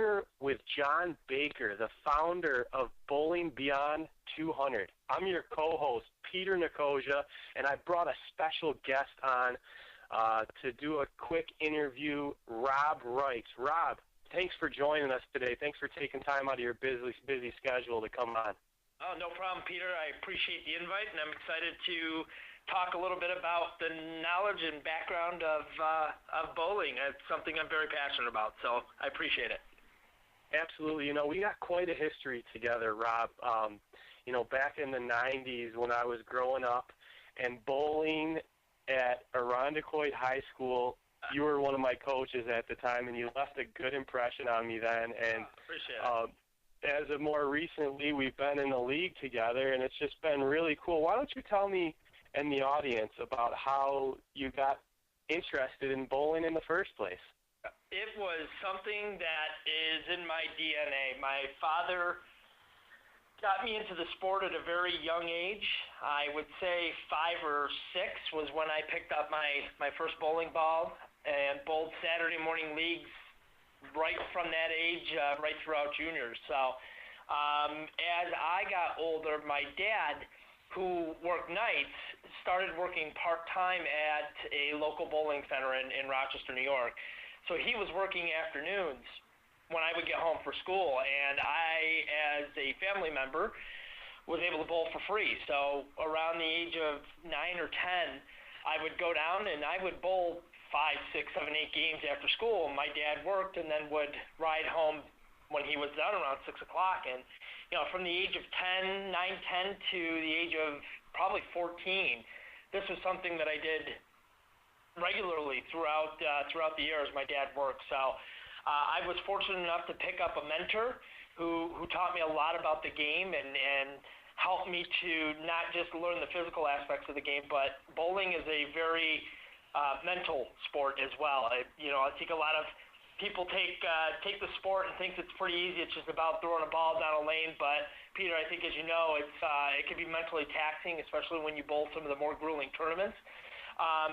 here with John Baker, the founder of Bowling Beyond 200. I'm your co-host, Peter Nicosia, and I brought a special guest on to do a quick interview, Rob Wrights. Rob, thanks for joining us today. Thanks for taking time out of your busy schedule to come on. Oh, no problem, Peter. I appreciate the invite, and I'm excited to talk a little bit about the knowledge and background of bowling. It's something I'm very passionate about, so I appreciate it. Absolutely. You know, we got quite a history together, Rob. You know, back in the 90s when I was growing up and bowling at Irondequoit High School, you were one of my coaches at the time, and you left a good impression on me then. And appreciate it. As of more recently, we've been in the league together, and it's just been really cool. Why don't you tell me and the audience about how you got interested in bowling in the first place? It was something that is in my DNA. My father got me into the sport at a very young age. I would say 5 or 6 was when I picked up my first bowling ball and bowled Saturday morning leagues right from that age, right throughout juniors. So as I got older, my dad, who worked nights, started working part-time at a local bowling center in Rochester, New York. So he was working afternoons when I would get home for school, and I, as a family member, was able to bowl for free. So around the age of 9 or 10, I would go down and I would bowl 5, 6, 7, 8 games after school. My dad worked and then would ride home when he was done around 6 o'clock. And, you know, from the age of 9, 10 to the age of probably 14, this was something that I did regularly throughout the years my dad worked. So I was fortunate enough to pick up a mentor who taught me a lot about the game and helped me to not just learn the physical aspects of the game, but bowling is a very mental sport as well. I think a lot of people take the sport and think it's pretty easy. It's just about throwing a ball down a lane. But Peter, I think as you know, it can be mentally taxing, especially when you bowl some of the more grueling tournaments.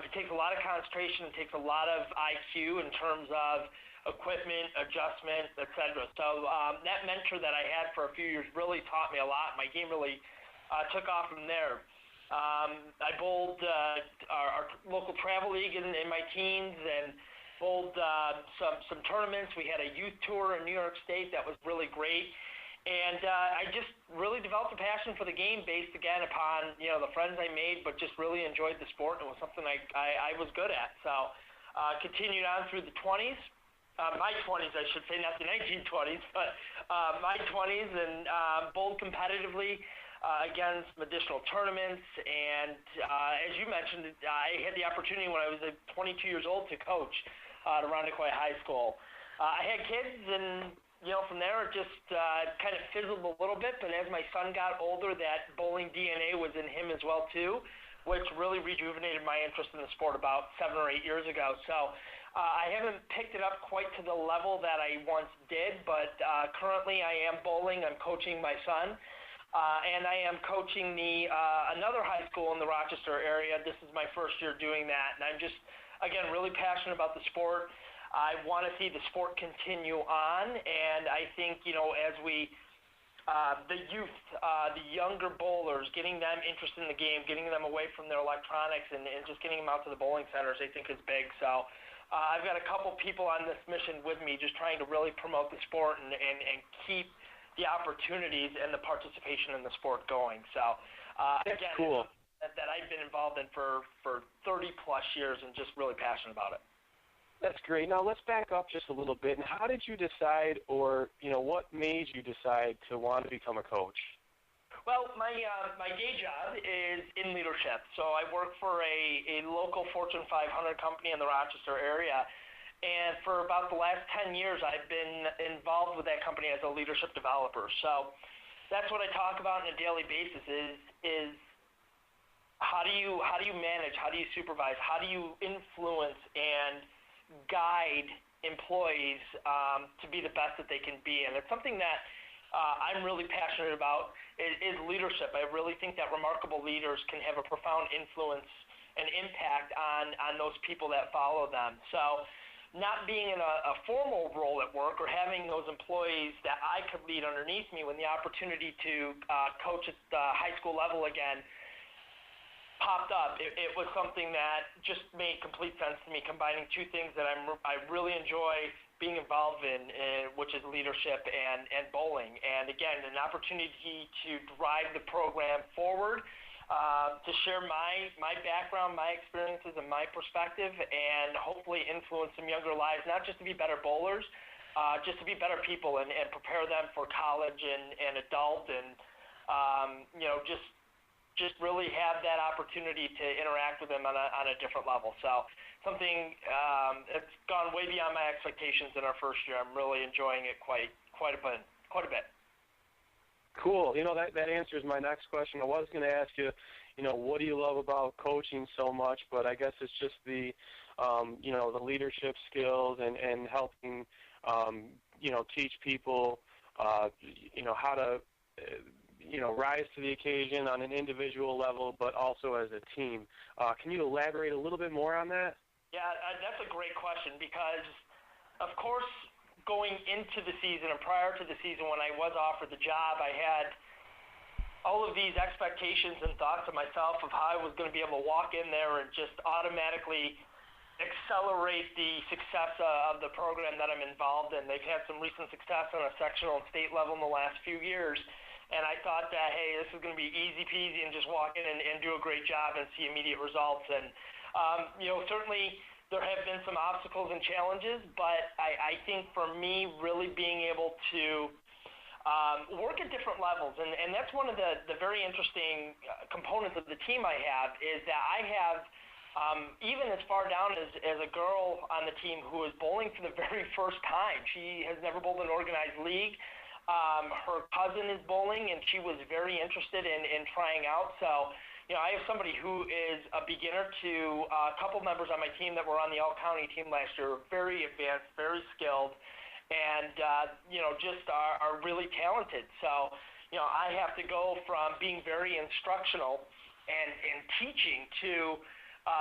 It takes a lot of concentration. It takes a lot of IQ in terms of equipment, adjustment, etc. So that mentor that I had for a few years really taught me a lot. My game really took off from there. I bowled our local travel league in my teens and bowled some tournaments. We had a youth tour in New York State that was really great. And I just really developed a passion for the game based, again, upon, you know, the friends I made, but just really enjoyed the sport. And it was something I was good at. So continued on through the 20s. My 20s, I should say, not the 1920s, but my 20s, and bowled competitively against some additional tournaments. And as you mentioned, I had the opportunity when I was 22 years old to coach at Irondequoit High School. I had kids, and you know, from there it just kind of fizzled a little bit. But as my son got older, that bowling DNA was in him as well too, which really rejuvenated my interest in the sport about 7 or 8 years ago. So I haven't picked it up quite to the level that I once did, but currently I am bowling. I'm coaching my son. And I am coaching another high school in the Rochester area. This is my first year doing that. And I'm just, again, really passionate about the sport. I want to see the sport continue on. And I think, you know, as the youth, the younger bowlers, getting them interested in the game, getting them away from their electronics and just getting them out to the bowling centers, I think is big. So I've got a couple people on this mission with me just trying to really promote the sport and keep the opportunities and the participation in the sport going. So, again, cool. That I've been involved in for 30-plus years and just really passionate about it. That's great. Now, let's back up just a little bit. And how did you decide, or, you know, what made you decide to want to become a coach? Well, my day job is in leadership. So I work for a local Fortune 500 company in the Rochester area. And for about the last 10 years, I've been involved with that company as a leadership developer. So that's what I talk about on a daily basis is how do you manage, how do you supervise, how do you influence and guide employees to be the best that they can be. And it's something that I'm really passionate about is leadership. I really think that remarkable leaders can have a profound influence and impact on those people that follow them. So not being in a formal role at work or having those employees that I could lead underneath me, when the opportunity to coach at the high school level again popped up, it was something that just made complete sense to me, combining two things that I really enjoy being involved in, which is leadership and bowling. And again, an opportunity to drive the program forward, to share my background, my experiences, and my perspective, and hopefully influence some younger lives, not just to be better bowlers, just to be better people and prepare them for college and adult, and just really have that opportunity to interact with them on a different level. So something that's gone way beyond my expectations in our first year. I'm really enjoying it quite a bit. Cool. That answers my next question. I was going to ask you, what do you love about coaching so much? But I guess it's just the, the leadership skills and helping, teach people, how to, rise to the occasion on an individual level, but also as a team. Can you elaborate a little bit more on that? Yeah, that's a great question because, of course, going into the season and prior to the season when I was offered the job, I had all of these expectations and thoughts of myself of how I was going to be able to walk in there and just automatically accelerate the success of the program that I'm involved in. They've had some recent success on a sectional and state level in the last few years, and I thought that, hey, this is going to be easy peasy and just walk in and do a great job and see immediate results. And, certainly there have been some obstacles and challenges, but I think for me, really being able to work at different levels, and that's one of the very interesting components of the team I have, is that I have even as far down as a girl on the team who is bowling for the very first time. She has never bowled an organized league. Her cousin is bowling, and she was very interested in trying out. So, I have somebody who is a beginner to a couple members on my team that were on the all-county team last year, very advanced, very skilled, and, just are really talented. So, I have to go from being very instructional and teaching to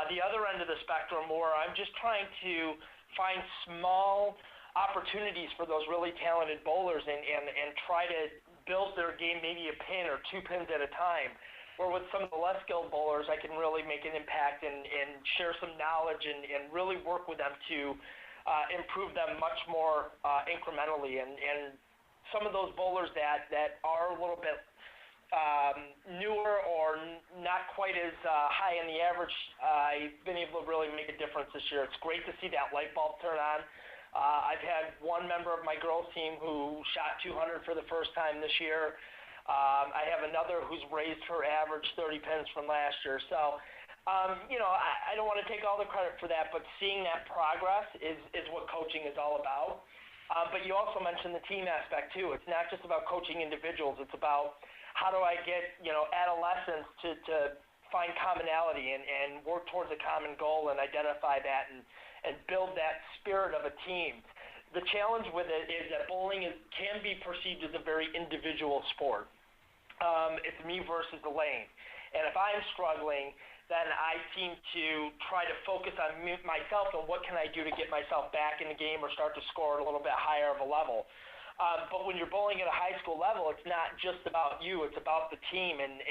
the other end of the spectrum, where I'm just trying to find small opportunities for those really talented bowlers and try to build their game maybe a pin or 2 pins at a time. Where with some of the less skilled bowlers, I can really make an impact and share some knowledge and really work with them to improve them much more incrementally. And some of those bowlers that are a little bit newer or not quite as high in the average, I've been able to really make a difference this year. It's great to see that light bulb turn on. I've had one member of my girls team who shot 200 for the first time this year. I have another who's raised her average 30 pins from last year. So, I don't want to take all the credit for that, but seeing that progress is what coaching is all about. But you also mentioned the team aspect too. It's not just about coaching individuals. It's about how do I get, adolescents to find commonality and work towards a common goal and identify that and build that spirit of a team. The challenge with it is that bowling can be perceived as a very individual sport. It's me versus the lane. And if I'm struggling, then I seem to try to focus on myself and what can I do to get myself back in the game or start to score at a little bit higher of a level. But when you're bowling at a high school level, it's not just about you. It's about the team. And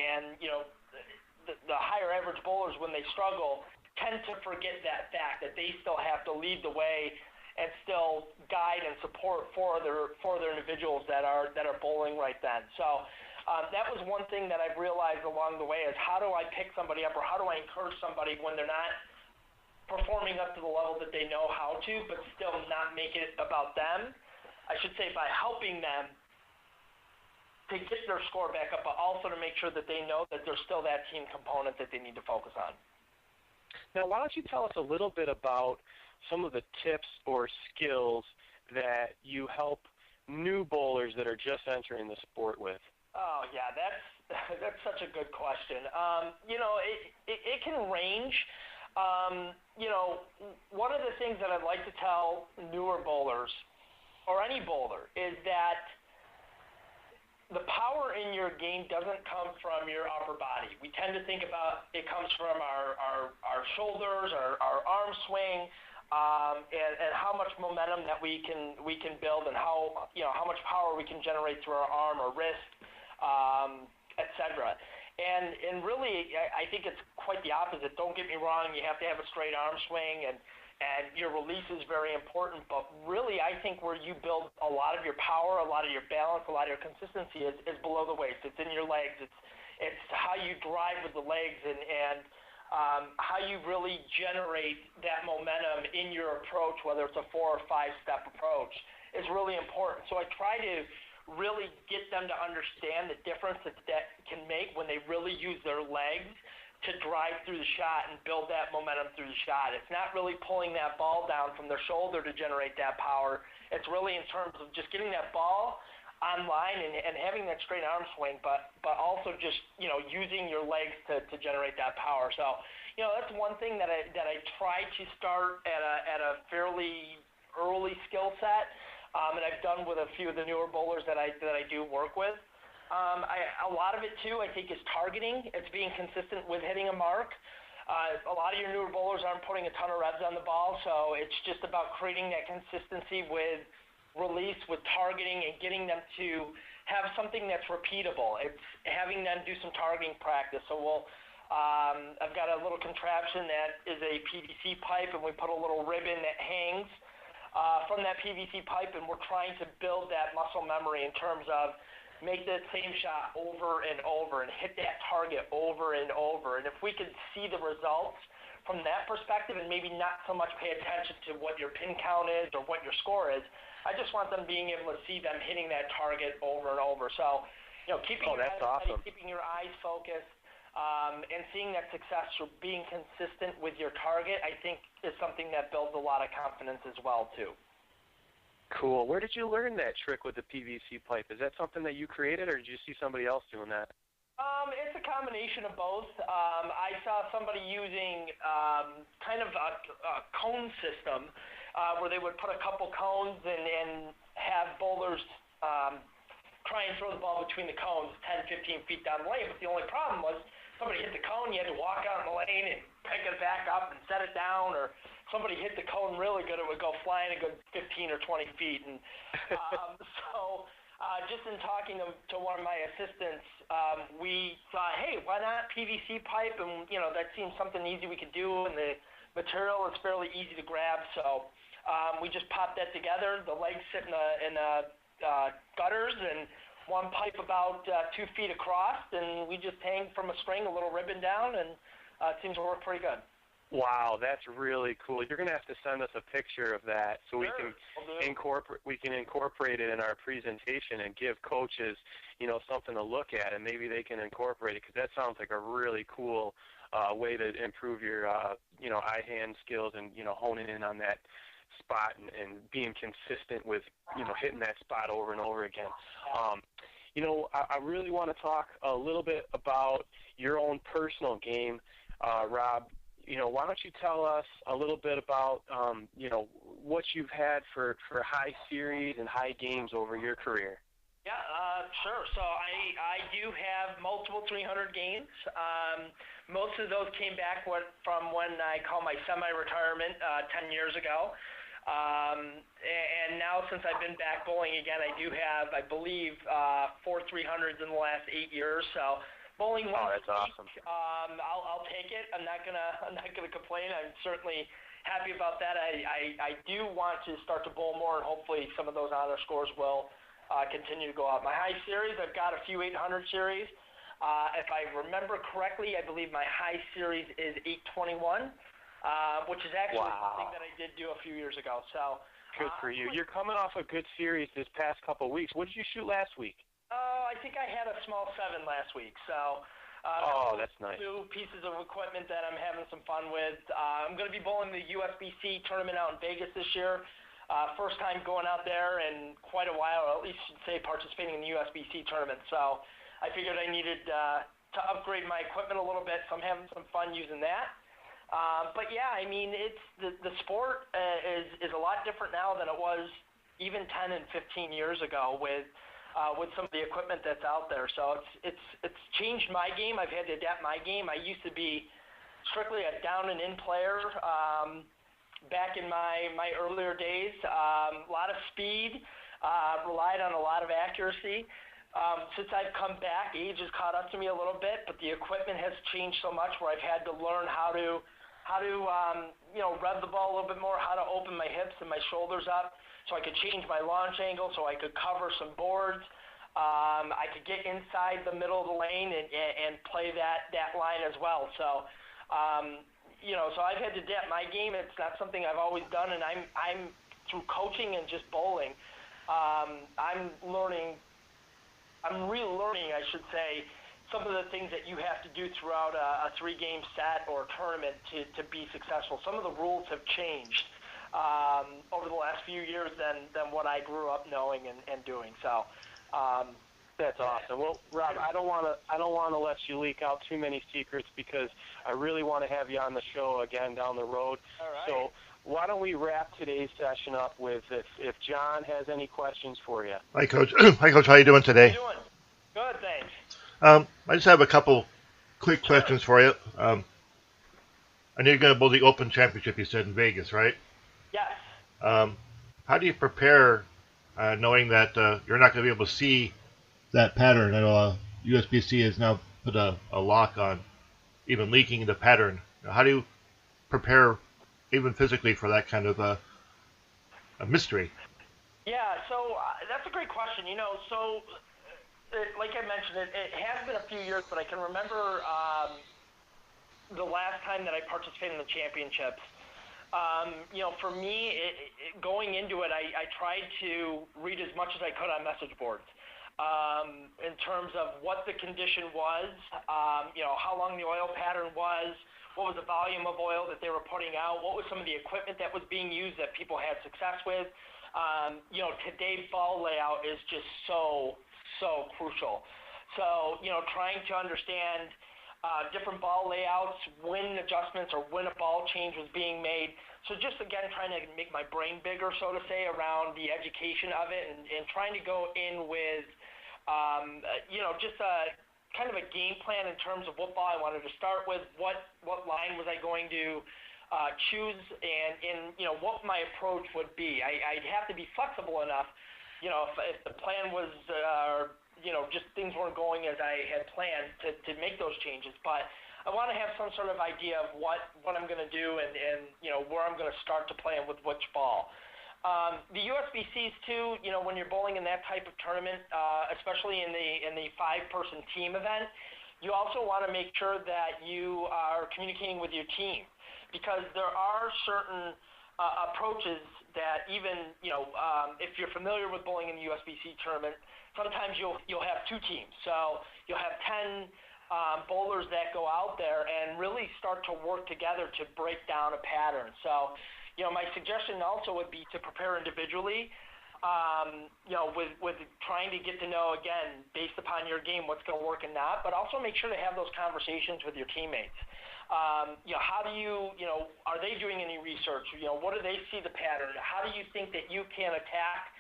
the higher average bowlers, when they struggle, tend to forget that fact that they still have to lead the way and still guide and support for their individuals that are bowling right then. So that was one thing that I've realized along the way is how do I pick somebody up or how do I encourage somebody when they're not performing up to the level that they know how to, but still not make it about them. I should say by helping them to get their score back up, but also to make sure that they know that there's still that team component that they need to focus on. Now, why don't you tell us a little bit about some of the tips or skills that you help new bowlers that are just entering the sport with? Oh, yeah, that's such a good question. It can range. One of the things that I'd like to tell newer bowlers or any bowler is that the power in your game doesn't come from your upper body. We tend to think about it comes from our shoulders, our arm swing, and how much momentum that we can build, and how much power we can generate through our arm or wrist, etc. And really, I think it's quite the opposite. Don't get me wrong; you have to have a straight arm swing, and your release is very important. But really, I think where you build a lot of your power, a lot of your balance, a lot of your consistency is below the waist. It's in your legs. It's how you drive with the legs, and how you really generate that momentum in your approach, whether it's a 4 or 5 step approach, is really important. So I try to really get them to understand the difference that can make when they really use their legs to drive through the shot and build that momentum through the shot. It's not really pulling that ball down from their shoulder to generate that power. It's really in terms of just getting that ball online and having that straight arm swing, but also just using your legs to generate that power. So that's one thing that I try to start at a fairly early skill set, and I've done with a few of the newer bowlers that I do work with. A lot of it too, I think, is targeting. It's being consistent with hitting a mark. A lot of your newer bowlers aren't putting a ton of revs on the ball, so it's just about creating that consistency with release, with targeting, and getting them to have something that's repeatable. It's having them do some targeting practice. So I've got a little contraption that is a PVC pipe, and we put a little ribbon that hangs from that PVC pipe, and we're trying to build that muscle memory in terms of make that same shot over and over and hit that target over and over. And if we could see the results from that perspective and maybe not so much pay attention to what your pin count is or what your score is, I just want them being able to see them hitting that target over and over. So, keeping your eyes steady, keeping your eyes focused, and seeing that success through being consistent with your target, I think is something that builds a lot of confidence as well, too. Cool. Where did you learn that trick with the PVC pipe? Is that something that you created, or did you see somebody else doing that? It's a combination of both. I saw somebody using kind of a cone system where they would put a couple cones and have bowlers try and throw the ball between the cones 10, 15 feet down the lane. But the only problem was somebody hit the cone, you had to walk out in the lane and pick it back up and set it down, or somebody hit the cone really good, it would go flying a good 15 or 20 feet. And just in talking to one of my assistants, we thought, hey, why not PVC pipe? And, that seems something easy we could do, and the material is fairly easy to grab. So we just popped that together. The legs sit in the gutters, and one pipe about 2 feet across, and we just hang from a string a little ribbon down, and it seems to work pretty good. Wow, that's really cool. You're going to have to send us a picture of that so we can incorporate it in our presentation and give coaches, something to look at, and maybe they can incorporate it, because that sounds like a really cool way to improve your, eye-hand skills and, honing in on that spot and being consistent with, hitting that spot over and over again. I really want to talk a little bit about your own personal game, Rob. Why don't you tell us a little bit about, what you've had for high series and high games over your career? Yeah, sure. So I do have multiple 300 games. Most of those came back from when I call my semi-retirement 10 years ago. And now since I've been back bowling again, I do have, I believe, 4 300s in the last 8 years. So bowling once that's a week, awesome. I'll take it. I'm not gonna complain. I'm certainly happy about that. I do want to start to bowl more, and hopefully some of those honor scores will continue to go up. My high series, I've got a few 800 series. If I remember correctly, I believe my high series is 821, which is actually something that I did do a few years ago. So good for you. You're coming off a good series this past couple of weeks. What did you shoot last week? I think I had a small 7 last week. So that's nice. 2 pieces of equipment that I'm having some fun with. I'm going to be bowling the USBC tournament out in Vegas this year. First time going out there in quite a while, or at least should say participating in the USBC tournament. So I figured I needed to upgrade my equipment a little bit, so I'm having some fun using that. But yeah, I mean, it's the sport is a lot different now than it was even 10 and 15 years ago with some of the equipment that's out there. So it's changed my game. I've had to adapt my game. I used to be strictly a down and in player. back in my earlier days. A lot of speed, relied on a lot of accuracy. Since I've come back, age has caught up to me a little bit, but the equipment has changed so much where I've had to learn how to rev the ball a little bit more, how to open my hips and my shoulders up so I could change my launch angle, so I could cover some boards. I could get inside the middle of the lane and play that line as well. So, so I've had to adapt my game. It's not something I've always done, and I'm through coaching and just bowling, I'm relearning, I should say, some of the things that you have to do throughout a 3-game set or tournament to be successful. Some of the rules have changed over the last few years than what I grew up knowing and doing. So that's awesome. Well, Rob, I don't want to let you leak out too many secrets because I really want to have you on the show again down the road. All right. So why don't we wrap today's session up with if John has any questions for you. Hi, Coach. Hi, Coach. How you doing today? How you doing? Good, thanks. I just have a couple quick questions for you. I know you're going to bowl the Open Championship, you said, in Vegas, right? Yes. How do you prepare knowing that you're not going to be able to see that pattern? I know USBC has now put a lock on even leaking the pattern. How do you prepare even physically for that kind of a mystery? Yeah, so that's a great question. Like I mentioned, it has been a few years, but I can remember the last time that I participated in the championships. For me, going into it, I tried to read as much as I could on message boards in terms of what the condition was, how long the oil pattern was, what was the volume of oil that they were putting out, what was some of the equipment that was being used that people had success with. Today's ball layout is just so crucial. So, trying to understand different ball layouts, when adjustments or when a ball change was being made. So just, again, trying to make my brain bigger, so to say, around the education of it and trying to go in with, just a kind of a game plan in terms of what ball I wanted to start with, what line was I going to choose, and what my approach would be. I'd have to be flexible enough, if the plan was, just things weren't going as I had planned to make those changes. But I want to have some sort of idea of what I'm going to do and where I'm going to start to play and with which ball. The USBCs too, when you're bowling in that type of tournament, especially in the 5-person team event, you also want to make sure that you are communicating with your team, because there are certain approaches that even, if you're familiar with bowling in the USBC tournament, sometimes you'll have 2 teams. So you'll have 10 bowlers that go out there and really start to work together to break down a pattern. So, my suggestion also would be to prepare individually, with trying to get to know, again, based upon your game, what's going to work and not, but also make sure to have those conversations with your teammates. How do you, are they doing any research? What do they see the pattern? How do you think that you can attack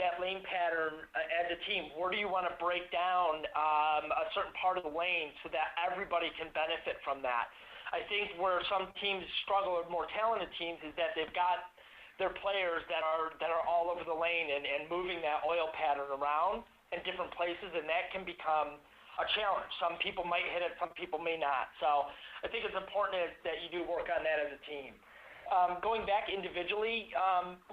that lane pattern as a team? Where do you want to break down a certain part of the lane so that everybody can benefit from that? I think where some teams struggle, or more talented teams, is that they've got their players that are all over the lane and moving that oil pattern around in different places, and that can become a challenge. Some people might hit it, some people may not. So I think it's important that you do work on that as a team. Going back individually,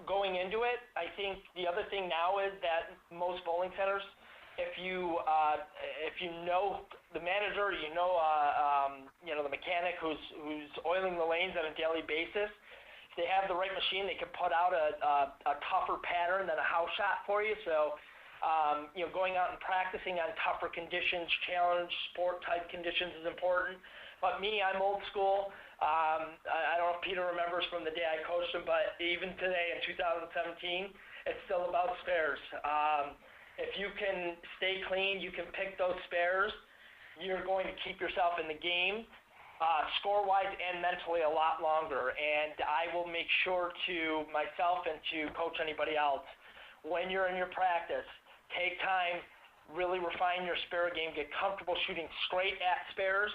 going into it, I think the other thing now is that most bowling centers, if you know the manager, the mechanic who's oiling the lanes on a daily basis, if they have the right machine, they can put out a tougher pattern than a house shot for you. So, going out and practicing on tougher conditions, challenge, sport type conditions is important. But me, I'm old school. I don't know if Peter remembers from the day I coached him, but even today in 2017, it's still about spares. If you can stay clean, you can pick those spares, you're going to keep yourself in the game, score-wise and mentally, a lot longer. And I will make sure to myself and to coach anybody else, when you're in your practice, take time, really refine your spare game, get comfortable shooting straight at spares.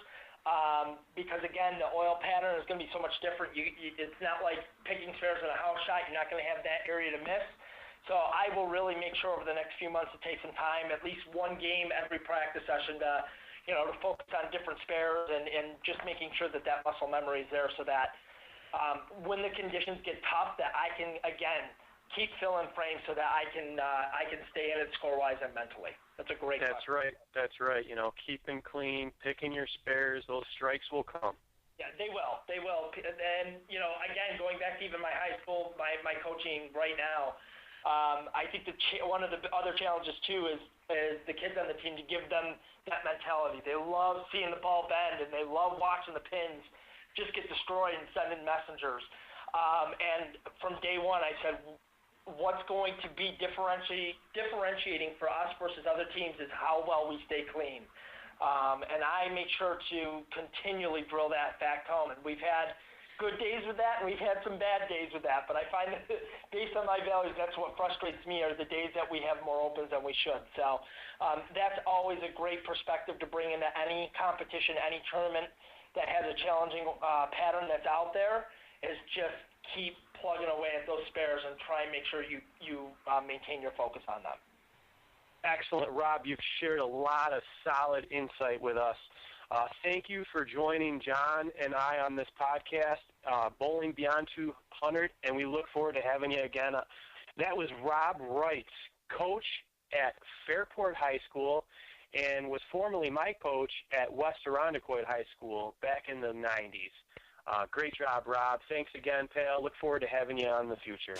because, again, the oil pattern is going to be so much different. It's not like picking spares in a house shot. You're not going to have that area to miss. So I will really make sure over the next few months to take some time, at least one game every practice session to focus on different spares and just making sure that muscle memory is there so that when the conditions get tough, that I can, again, keep filling frames so that I can stay in it score-wise and mentally. That's a great question. That's right. Keeping clean, picking your spares, those strikes will come. Yeah, they will. And, again, going back to even my high school, my coaching right now, I think one of the other challenges, too, is the kids on the team, to give them that mentality. They love seeing the ball bend, and they love watching the pins just get destroyed and send in messengers. And from day one, I said, what's going to be differentiating for us versus other teams is how well we stay clean. And I make sure to continually drill that fact home. And we've had good days with that, and we've had some bad days with that. But I find that based on my values, that's what frustrates me, are the days that we have more opens than we should. So that's always a great perspective to bring into any competition, any tournament that has a challenging pattern that's out there, is just keep plugging away at those spares and try and make sure you maintain your focus on them. Excellent, Rob. You've shared a lot of solid insight with us. Thank you for joining John and I on this podcast, Bowling Beyond 200, and we look forward to having you again. That was Rob Wrights, coach at Fairport High School, and was formerly my coach at West Irondequoit High School back in the 90s. Great job, Rob. Thanks again, pal. Look forward to having you on in the future.